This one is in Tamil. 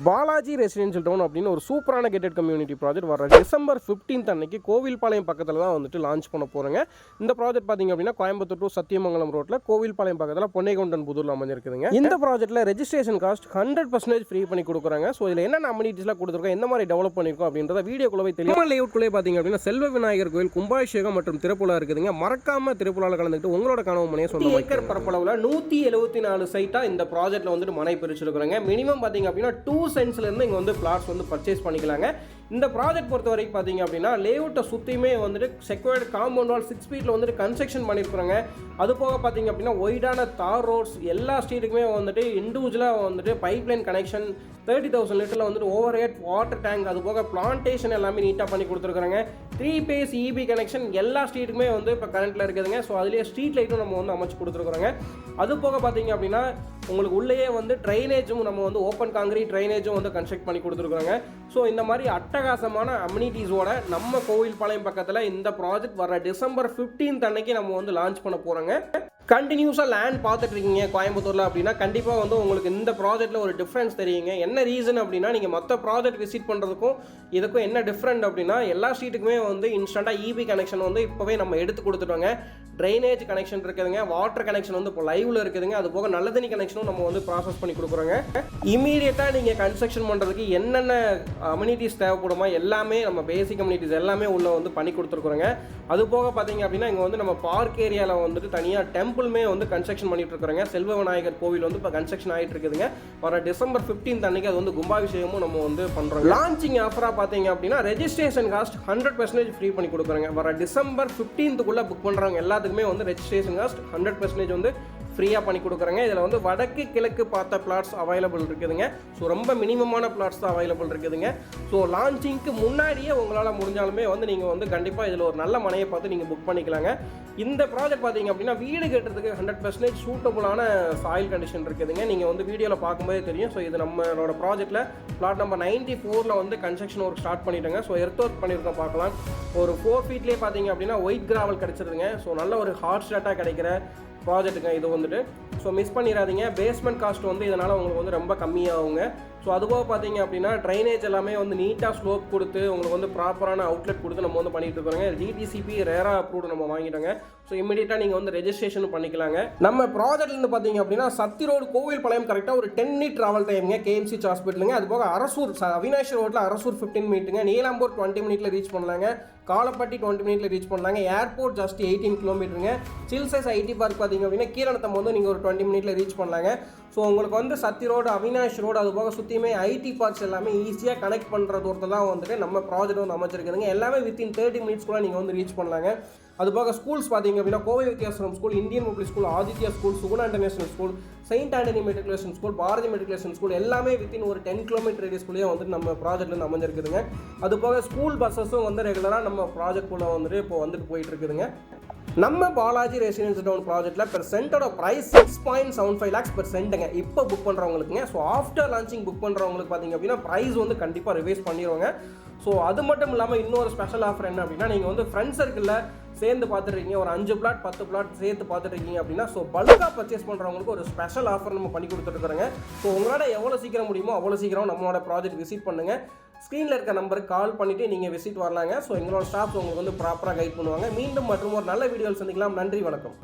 பாலாஜி ரெசிடென்ஷியல் டவுன் அப்படின்னு ஒரு சூப்பரான கேட்டட் கம்யூனிட்டி ப்ராஜெக்ட் வர டிசம்பர் 15 அன்னைக்கு கோவில்பாளையம் பக்கத்தில் தான் வந்துட்டு லான்ச் பண்ண போகிறேங்க. இந்த ப்ராஜெக்ட் பார்த்திங்க அப்படின்னா கோயம்புத்தூர் டு சத்தியமங்கலம் ரோட்டில் கோவில்பாளையம் பக்கத்தில் பொன்னைகவுண்டன் புதூரில் அமைஞ்சிருக்குதுங்க. இந்த ப்ராஜெக்ட்டில் ரெஜிஸ்ட்ரேஷன் காஸ்ட் 100% ஃப்ரீ பண்ணி கொடுக்குறாங்க. ஸோ இதில் என்னென்ன அம்யூனிட்டிஸ்லாம் கொடுத்துருக்கோம், எந்த மாதிரி டெவலப் பண்ணியிருக்கோம் அப்படின்றத வீடியோக்குள்ளே தெரியும். லேஅவுட்குள்ளே பார்த்திங்க அப்படின்னா செல்வ விநாயகர் கோயில், கும்பாபிஷேகம் மற்றும் திருப்புலா இருக்குதுங்க. மறக்காம திருப்புலாவில் கலந்துக்கிட்டு உங்களோட கனவு மனையை சொந்த ஏக்கர் பரப்பளவில் 174 சைட்டாக இந்த ப்ராஜெக்ட்டில் வந்துட்டு மனை பிரிச்சிருக்கிறாங்க. மினிமம் பார்த்திங்க அப்படின்னா 2 சென்ட்ஸ்லேருந்து இங்கே வந்து பிளாட்ஸ் வந்து பர்ச்சேஸ் பண்ணிக்கலாங்க. இந்த ப்ராஜெக்ட் பொறுத்த வரைக்கும் பார்த்தீங்க அப்படின்னா லேஅவுட்டை சுற்றியுமே வந்துட்டு செக்யூர்டு காம்பவுண்ட் வால் 6 ஃபீட்டில் வந்துட்டு கன்ஸ்ட்ரக்ஷன் பண்ணியிருக்கிறாங்க. அது போக பார்த்தீங்க அப்படின்னா ஒய்டான தார் ரோட்ஸ் எல்லா ஸ்ட்ரீட்டுக்குமே வந்துட்டு இண்டிவிஜுவலாக வந்துட்டு பைப் லைன் கனெக்ஷன் 30,000 லிட்டரில் வந்துட்டு ஓவர் ஹெட் வாட்டர் டேங்க், அது போக பிளான்டேஷன் எல்லாமே நீட்டாக பண்ணி கொடுத்துருக்குறாங்க. 3 பேஸ் இபி கனெக்ஷன் எல்லா ஸ்ட்ரீட்டுக்குமே வந்து இப்போ கரண்ட்டில் இருக்குதுங்க. ஸோ அதுலேயே ஸ்ட்ரீட் லைட்டும் நம்ம வந்து அமைச்சு கொடுத்துருக்குறோங்க. அது போக பார்த்தீங்க அப்படின்னா உங்களுக்கு உள்ளேயே வந்து ட்ரைனேஜும் நம்ம வந்து ஓப்பன் காங்கிரீட் ட்ரைனேஜும் வந்து கன்ஸ்ட்ரக்ட் பண்ணி கொடுத்துருக்குறாங்க. ஸோ இந்த மாதிரி அட்டகாசமான அம்யூனிட்டிஸோட நம்ம கோவில்பாளையம் பக்கத்தில் இந்த ப்ராஜெக்ட் வர டிசம்பர் 15 அன்னைக்கு நம்ம வந்து லான்ச் பண்ண போகிறோங்க. கண்டினியூஸாக லேண்ட் பார்த்துட்டு இருக்கீங்க கோயம்புத்தூரில் அப்படின்னா கண்டிப்பாக வந்து உங்களுக்கு இந்த ப்ராஜெக்ட்டில் ஒரு டிஃப்ரென்ஸ் தெரியுங்க. என்ன ரீசன் அப்படின்னா நீங்கள் மற்ற ப்ராஜெக்ட் விசிட் பண்ணுறதுக்கும் இதுக்கும் என்ன டிஃப்ரெண்ட் அப்படின்னா எல்லா ஸ்ட்ரீட்டுக்குமே வந்து இன்ஸ்டண்ட்டாக இபி கனெக்ஷன் வந்து இப்போவே நம்ம எடுத்து கொடுத்துட்டோங்க. ட்ரைனேஜ் கனெக்ஷன் இருக்குதுங்க, வாட்டர் கனெக்ஷன் வந்து இப்போ லைவில் இருக்குதுங்க. அது போக நல்ல தண்ணி கனெக்ஷனும் நம்ம வந்து ப்ராசஸ் பண்ணி கொடுக்குறோங்க. இமீடியட்டாக நீங்கள் கன்ஸ்ட்ரக்ஷன் பண்ணுறதுக்கு என்னென்ன அம்யூனிட்டிஸ் தேவைப்படுமா எல்லாமே நம்ம பேசிக் அம்யூனிட்டிஸ் எல்லாமே உள்ள வந்து பண்ணி கொடுத்துருக்குறோங்க. அது போக பார்த்தீங்க அப்படின்னா இங்கே வந்து நம்ம பார்க் ஏரியாவில் வந்துட்டு தனியாக டெம்பிளுமே வந்து கன்ஸ்ட்ரக்ஷன் பண்ணிட்டு இருக்கிறோங்க. செல்வ விநாயகர் கோவில் வந்து இப்போ கன்ஸ்ட்ரக்ஷன் ஆகிட்டு இருக்குதுங்க. வர டிசம்பர் 15 அன்னைக்கு அது வந்து கும்பாபிஷேகமும் நம்ம வந்து பண்ணுறோம். லான்ச்சிங் ஆஃபராக பார்த்தீங்க அப்படின்னா ரெஜிஸ்ட்ரேஷன் காஸ்ட் 100% ஃப்ரீ பண்ணி கொடுக்குறோங்க. வர டிசம்பர் 15க்குள்ளே புக் பண்ணுறவங்க எல்லாத்துக்குமே வந்து ரெஜிஸ்ட்ரேஷன் காஸ்ட் 100% வந்து ஃப்ரீயாக பண்ணி கொடுக்குறாங்க. இதில் வந்து வடக்கு கிழக்கு பார்த்த பிளாட்ஸ் அவைலபிள் இருக்குதுங்க. ஸோ ரொம்ப மினிமமான பிளாட்ஸ் தான் அவைலபிள் இருக்குதுங்க. ஸோ லான்ச்சிங்க்கு முன்னாடியே உங்களால் முடிஞ்சாலுமே வந்து நீங்கள் வந்து கண்டிப்பாக இதில் ஒரு நல்ல மனையை பார்த்து நீங்கள் புக் பண்ணிக்கலாங்க. இந்த ப்ராஜெக்ட் பார்த்தீங்க அப்படின்னா வீடு கட்டுறதுக்கு 100% சூட்டபுளான சாயில் கண்டிஷன் இருக்குதுங்க. நீங்கள் வந்து வீடியோவில் பார்க்கும்போதே தெரியும். ஸோ இது நம்மளோட ப்ராஜெக்ட்டில் பிளாட் நம்பர் 94ல் வந்து கன்ஸ்ட்ரக்ஷன் ஒர்க் ஸ்டார்ட் பண்ணிட்டாங்க. ஸோ எர்த் ஒர்க் பண்ணியிருக்கோம் பார்க்கலாம். ஒரு 4 ஃபீட்லேயே பார்த்தீங்க அப்படின்னா ஒயிட் கிராவல் கிடச்சிருதுங்க. ஸோ நல்ல ஒரு ஹாட் ஸ்டாட்டாக கிடைக்கிற ப்ராஜெக்ட்டுங்க இது வந்துட்டு. ஸோ மிஸ் பண்ணிடாதீங்க. பேஸ்மெண்ட் காஸ்ட் வந்து இதனால் உங்களுக்கு வந்து ரொம்ப கம்மியாகுங்க. ஸோ அதுபோக பார்த்தீங்க அப்படின்னா ட்ரைனேஜ் எல்லாமே வந்து நீட்டாக ஸ்லோப் கொடுத்து உங்களுக்கு வந்து ப்ராப்பரான அவுட்லெட் கொடுத்து நம்ம வந்து பண்ணிட்டு இருக்கிறோங்க. டிடிசிபி ரேரா அப்ரூவ்டு நம்ம வாங்கிட்டோங்க. ஸோ இமீடியட்டாக நீங்கள் வந்து ரெஜிஸ்ட்ரேஷன் பண்ணிக்கலாங்க. நம்ம ப்ராஜெக்ட்லேருந்து பார்த்தீங்க அப்படின்னா சத்தி ரோடு கோவில்பாளையம் கரெக்டாக ஒரு 10 மினிட் ட்ராவல் டைமுங்க. கேஎம்சி ஹாஸ்பிட்டலுங்க. அது போக அரசூர் அவினாஷ் ரோட்டில் அரசூர் 15 மினிட்டுங்க. நீலாம்பூர் 20 மினிட்ல ரீச் பண்ணலாங்க. காலப்பட்டி 20 மினிட்ல ரீச் பண்ணலாங்க. Airport just 18 கிலோமீட்டருங்க. சில்சைஸ் ஐடி பார்க் பார்த்தீங்க அப்படின்னா கீழநத்தம் வந்து நீங்கள் ஒரு 20 மினிட்ல ரீச் பண்ணலாங்க. ஸோ உங்களுக்கு வந்து சத்தி ரோடு, அவினாஷ் ரோடு, அது போக சுற்றியுமே ஐடி பார்க்ஸ் எல்லாமே ஈஸியாக கனெக்ட் பண்ணுற தூரத்தில் தான் வந்துட்டு நம்ம ப்ராஜெக்ட் வந்து அமைச்சிருக்குதுங்க. எல்லாமே வித்தின் 30 மினிட்ஸ்க்குள்ள நீங்கள் வந்து ரீச் பண்ணலாங்க. அது போக ஸ்கூல்ஸ் பார்த்தீங்க அப்படின்னா Kovai Vidyashram school, Indian public school, Aditya school, Suguna international school, saint Antony matriculation school, Bharathi matriculation school எல்லாமே வித்தின் ஒரு 10 கிலோமீட்டர் ரேடியஸ்குள்ளேயே வந்துட்டு நம்ம ப்ராஜெக்ட்லேருந்து அமைஞ்சிருக்குதுங்க. அது போக ஸ்கூல் பஸ்ஸஸும் வந்து ரெகுலராக நம்ம ப்ராஜெக்ட்குள்ளே வந்துட்டு இப்போ வந்துட்டு போயிட்டு இருக்குதுங்க. நம்ம பாலாஜி ரெசிடென்ஷியல் டவுன் ப்ராஜெக்ட்டில் பெர் சென்ட்டோட ப்ரைஸ் 6.75 lakhs பெர் சென்ட்டுங்க. இப்போ புக் பண்ணுறவங்களுக்குங்க. ஸோ ஆஃப்டர் லான்ச்சிங் புக் பண்ணுறவங்களுக்கு பார்த்தீங்க அப்படின்னா ப்ரைஸ் வந்து கண்டிப்பாக ரிவைஸ் பண்ணிடுவாங்க. ஸோ அது மட்டும் இல்லாமல் இன்னொரு ஸ்பெஷல் ஆஃபர் என்ன அப்படின்னா நீங்கள் வந்து ஃப்ரெண்ட் சர்க்கிளில் சேர்ந்து பார்த்துருக்கீங்க, ஒரு 5 பிளாட் 10 பிளாட் சேர்த்து பார்த்துருக்கீங்க அப்படின்னா ஸோ பல்காக பர்ச்சேஸ் பண்ணுறவங்களுக்கு ஒரு ஸ்பெஷல் ஆஃபர் நம்ம பண்ணி கொடுத்துருக்குறோங்க. ஸோ உங்களால் எவ்வளோ சீக்கிரம் முடியுமோ அவ்வளோ சீக்கிரம் நம்மளோட ப்ராஜெக்ட் விசிட் பண்ணுங்கள். ஸ்க்ரீனில் இருக்க நம்பருக்கு கால் பண்ணிவிட்டு நீங்கள் விசிட் வரலாங்க. ஸோ எங்களோட ஸ்டாஃப்ஸ் உங்களுக்கு வந்து ப்ராப்பராக கைட் பண்ணுவாங்க. மீண்டும் மற்றும் ஒரு நல்ல வீடியோவில் சந்திக்கலாம். நன்றி, வணக்கம்.